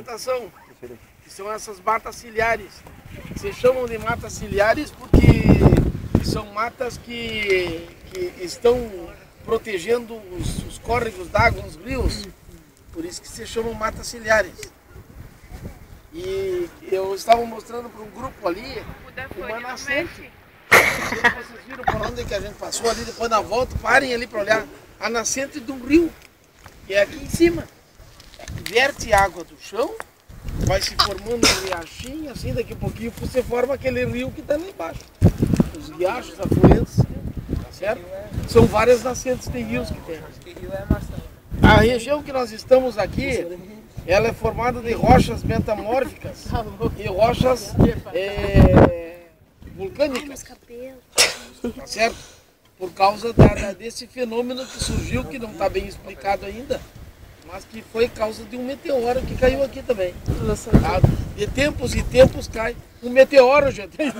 vegetação, que são essas matas ciliares. Se chamam de matas ciliares porque são matas que estão protegendo os córregos d'água, os rios, por isso que se chamam matas ciliares. E eu estava mostrando para um grupo ali uma nascente. Vocês viram por onde que a gente passou ali, depois na volta, parem ali para olhar a nascente de um rio, que é aqui em cima. Verte água do chão, vai se formando um riachinho, assim daqui a pouquinho você forma aquele rio que está lá embaixo. Os riachos, afluentes, tá certo? São várias nascentes de rios que tem. A região que nós estamos aqui, ela é formada de rochas metamórficas e rochas vulcânicas, tá certo? Por causa desse fenômeno que surgiu, que não está bem explicado ainda, mas que foi causa de um meteoro que caiu aqui também. Tá? De tempos em tempos cai um meteoro, gente. De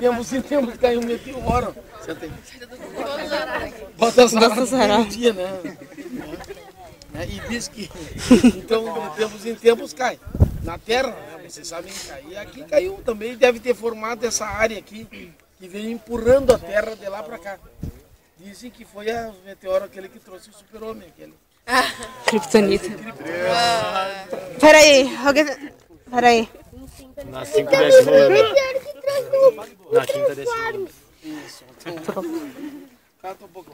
tempos em tempos cai um meteoro. Você tem... Bota as araras no dia, né? E diz que, então, de tempos em tempos cai. Na terra, né? Vocês sabem cair. E aqui caiu também, deve ter formado essa área aqui, que veio empurrando a terra de lá para cá. Dizem que foi o meteoro aquele que trouxe o super-homem, aquele. Kryptonita. Peraí, alguém... Peraí. Na 5ª ano. Na 5ª ano. Isso. Cata um pouco.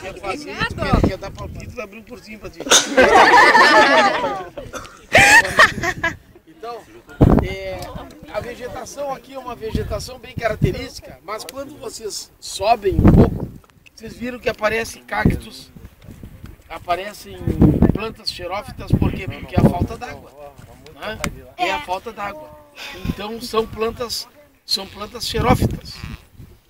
Quer fazer, quer dar palpite, vai abrir um cursinho pra ti. Então, a vegetação aqui é uma vegetação bem característica, mas quando vocês sobem um pouco, vocês viram que aparecem cactos, aparecem plantas xerófitas, por quê? Porque é a falta d'água, né? É a falta d'água. Então são plantas xerófitas.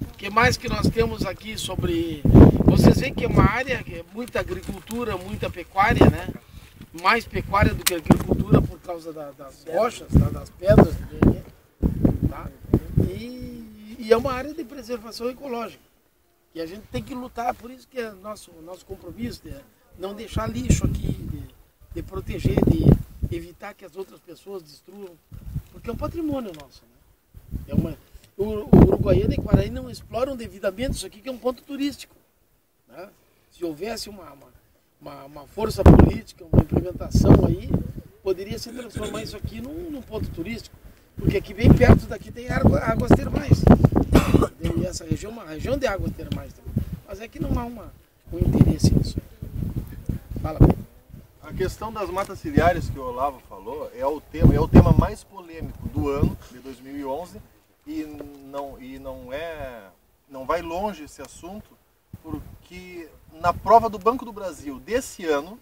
O que mais que nós temos aqui sobre... Vocês veem que é uma área que é muita agricultura, muita pecuária, né? Mais pecuária do que agricultura por causa das rochas, das pedras, tá? E é uma área de preservação ecológica. E a gente tem que lutar, por isso que é nosso compromisso de não deixar lixo aqui, de proteger, de evitar que as outras pessoas destruam, porque é um patrimônio nosso, né? O Uruguaiana e Quaraí não exploram devidamente isso aqui, que é um ponto turístico, né? Se houvesse uma força política, uma implementação aí, poderia se transformar isso aqui num ponto turístico, porque aqui bem perto daqui tem águas termais. E essa região é uma região de águas termais também. Mas é que não há um interesse nisso. Fala, Pedro. A questão das matas ciliares que o Olavo falou é o tema mais polêmico do ano, de 2011, e não vai longe esse assunto, porque na prova do Banco do Brasil desse ano,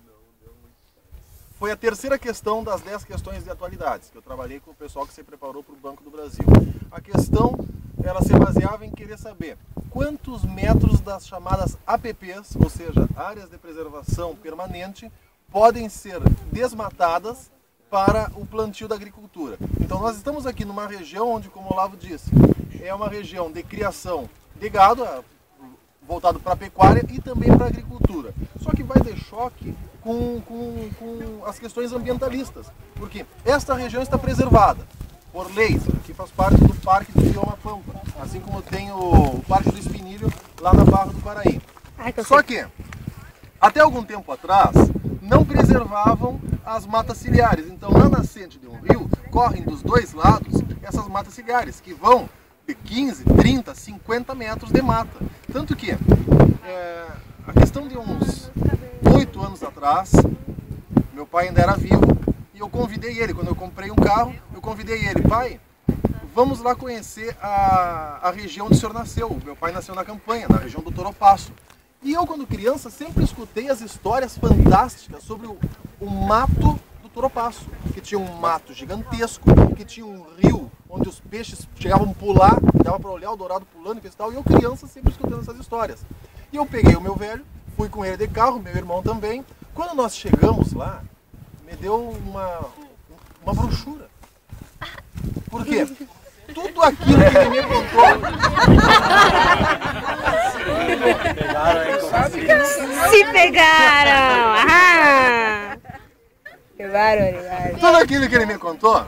foi a terceira questão das 10 questões de atualidades, que eu trabalhei com o pessoal que se preparou para o Banco do Brasil. A questão, ela se baseava em querer saber quantos metros das chamadas APPs, ou seja, áreas de preservação permanente, podem ser desmatadas para o plantio da agricultura. Então nós estamos aqui numa região onde, como o Olavo disse, é uma região de criação de gado, voltado para a pecuária e também para a agricultura. Só que vai ter choque com as questões ambientalistas, porque esta região está preservada por leis, que faz parte do Parque do Bioma Pampa, assim como tem o Parque do Espinilho lá na Barra do Quaraí. Só que, até algum tempo atrás, não preservavam as matas ciliares. Então, na nascente de um rio, correm dos dois lados essas matas ciliares, que vão de 15, 30, 50 metros de mata. Tanto que, a questão de uns 8 anos atrás, meu pai ainda era vivo, e eu convidei ele, quando eu comprei um carro, eu convidei ele, pai, vamos lá conhecer a região onde o senhor nasceu. Meu pai nasceu na Campanha, na região do Toropaço. E eu, quando criança, sempre escutei as histórias fantásticas sobre o mato do Toropaço, que tinha um mato gigantesco, que tinha um rio onde os peixes chegavam a pular, dava para olhar o dourado pulando e tal, e eu, criança, sempre escutando essas histórias. E eu peguei o meu velho, fui com ele de carro, meu irmão também. Quando nós chegamos lá, me deu uma brochura. Por quê? Tudo aquilo que ele me contou. Se pegaram! Ah! Que barbaridade. Tudo aquilo que ele me contou,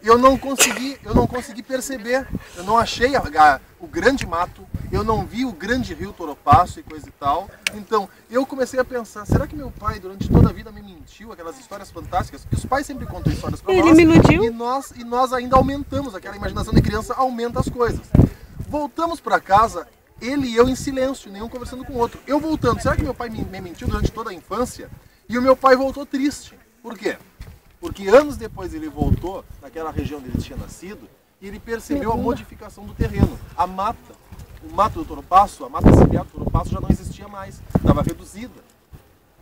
eu não consegui perceber. Eu não achei o grande mato, eu não vi o grande rio Toropaço e coisa e tal. Então, eu comecei a pensar, será que meu pai durante toda a vida me mentiu? Aquelas histórias fantásticas, que os pais sempre contam histórias para nós. Ele me iludiu? E nós ainda aumentamos, aquela imaginação de criança aumenta as coisas. Voltamos para casa, ele e eu em silêncio, nenhum conversando com o outro. Eu voltando, será que meu pai me mentiu durante toda a infância? E o meu pai voltou triste. Por quê? Porque anos depois ele voltou naquela região onde ele tinha nascido e ele percebeu a modificação do terreno. A mata, o mato do Toropaço, a mata ciliar do Toropaço já não existia mais, estava reduzida.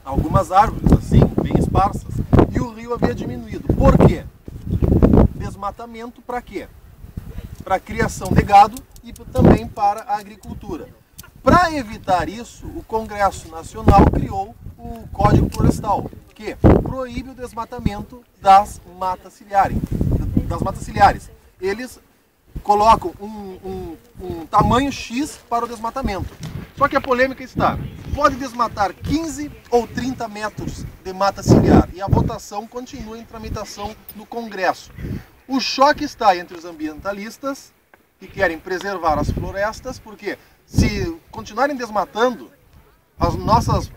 Algumas árvores assim, bem esparsas. E o rio havia diminuído. Por quê? Desmatamento para quê? Para a criação de gado e também para a agricultura. Para evitar isso, o Congresso Nacional criou o Código Florestal, que proíbe o desmatamento das matas ciliares. Eles colocam um tamanho X para o desmatamento. Só que a polêmica está, pode desmatar 15 ou 30 metros de mata ciliar e a votação continua em tramitação no Congresso. O choque está entre os ambientalistas, que querem preservar as florestas, porque se continuarem desmatando, as nossas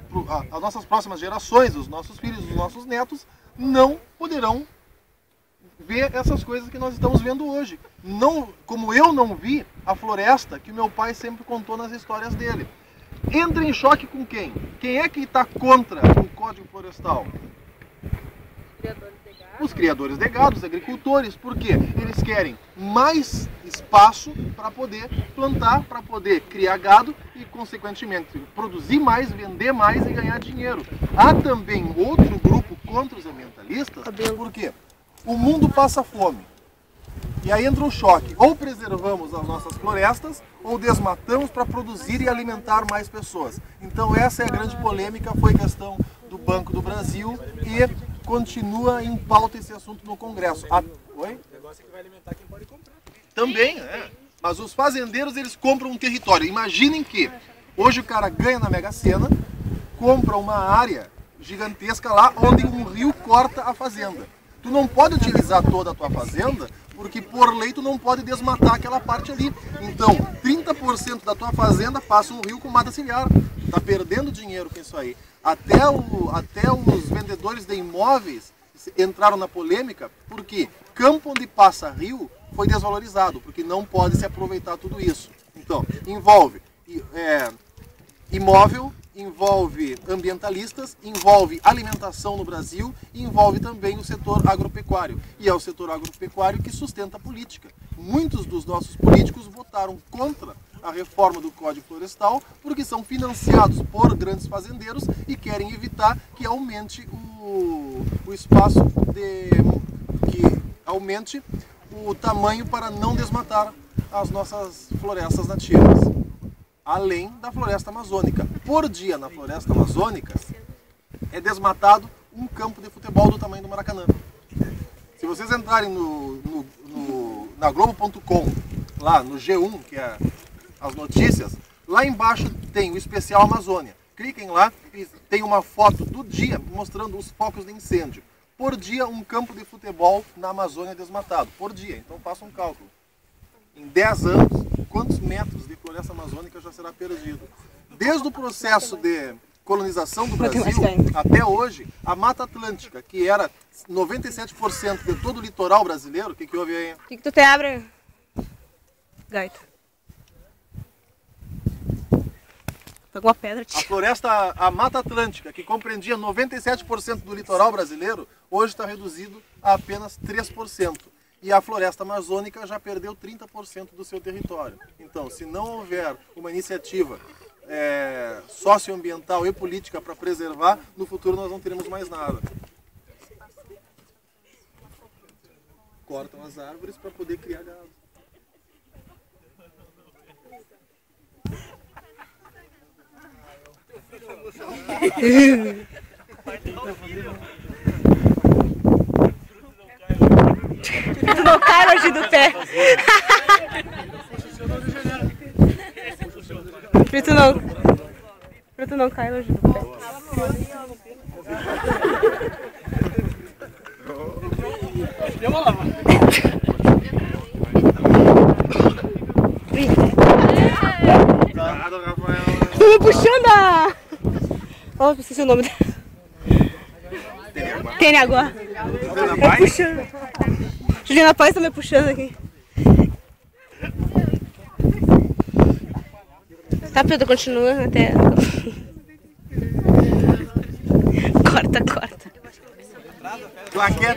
próximas gerações, os nossos filhos, os nossos netos, não poderão ver essas coisas que nós estamos vendo hoje. Não, como eu não vi a floresta que meu pai sempre contou nas histórias dele. Entra em choque com quem? Quem é que está contra o Código Florestal? Os criadores de gado, os agricultores. Por quê? Eles querem mais espaço para poder plantar, para poder criar gado e, consequentemente, produzir mais, vender mais e ganhar dinheiro. Há também outro grupo contra os ambientalistas. Por quê? O mundo passa fome. E aí entra um choque. Ou preservamos as nossas florestas, ou desmatamos para produzir e alimentar mais pessoas. Então essa é a grande polêmica, foi questão do Banco do Brasil e continua em pauta esse assunto no Congresso. Oi? O negócio é que vai alimentar quem pode comprar. Também, é. Mas os fazendeiros, eles compram um território. Imaginem que hoje o cara ganha na Mega Sena, compra uma área gigantesca lá onde um rio corta a fazenda. Tu não pode utilizar toda a tua fazenda, porque por lei tu não pode desmatar aquela parte ali. Então, 30% da tua fazenda passa um rio com mata ciliar. Tá perdendo dinheiro com isso aí. Até os vendedores de imóveis entraram na polêmica, porque campo onde passa rio foi desvalorizado, porque não pode se aproveitar tudo isso. Então, envolve imóvel, envolve ambientalistas, envolve alimentação no Brasil e envolve também o setor agropecuário. E é o setor agropecuário que sustenta a política. Muitos dos nossos políticos votaram contra a reforma do Código Florestal porque são financiados por grandes fazendeiros e querem evitar que aumente o espaço, que aumente o tamanho para não desmatar as nossas florestas nativas. Além da floresta amazônica. Por dia na floresta amazônica é desmatado um campo de futebol do tamanho do Maracanã. Se vocês entrarem na Globo.com, lá no G1, que é as notícias, lá embaixo tem o especial Amazônia. Cliquem lá e tem uma foto do dia mostrando os focos de incêndio. Por dia um campo de futebol na Amazônia desmatado. Por dia, então façam um cálculo. Em 10 anos, quantos metros de floresta amazônica já será perdido? Desde o processo de colonização do Brasil até hoje, a Mata Atlântica, que era 97% de todo o litoral brasileiro, o que houve aí? O que tu te abre, Gaita? Pegou a pedra, tia. A Mata Atlântica, que compreendia 97% do litoral brasileiro, hoje está reduzido a apenas 3%. E a floresta amazônica já perdeu 30% do seu território. Então, se não houver uma iniciativa socioambiental e política para preservar, no futuro nós não teremos mais nada. Cortam as árvores para poder criar gado. Tu não cai longe do pé. Tu não cai longe do pé. Tô me puxando a... Oh, não sei se é o nome dela. Tênia agora. Me puxando. Juliana Paz tá me puxando aqui. Tá, Pedro, continua até... Corta. Claqueta.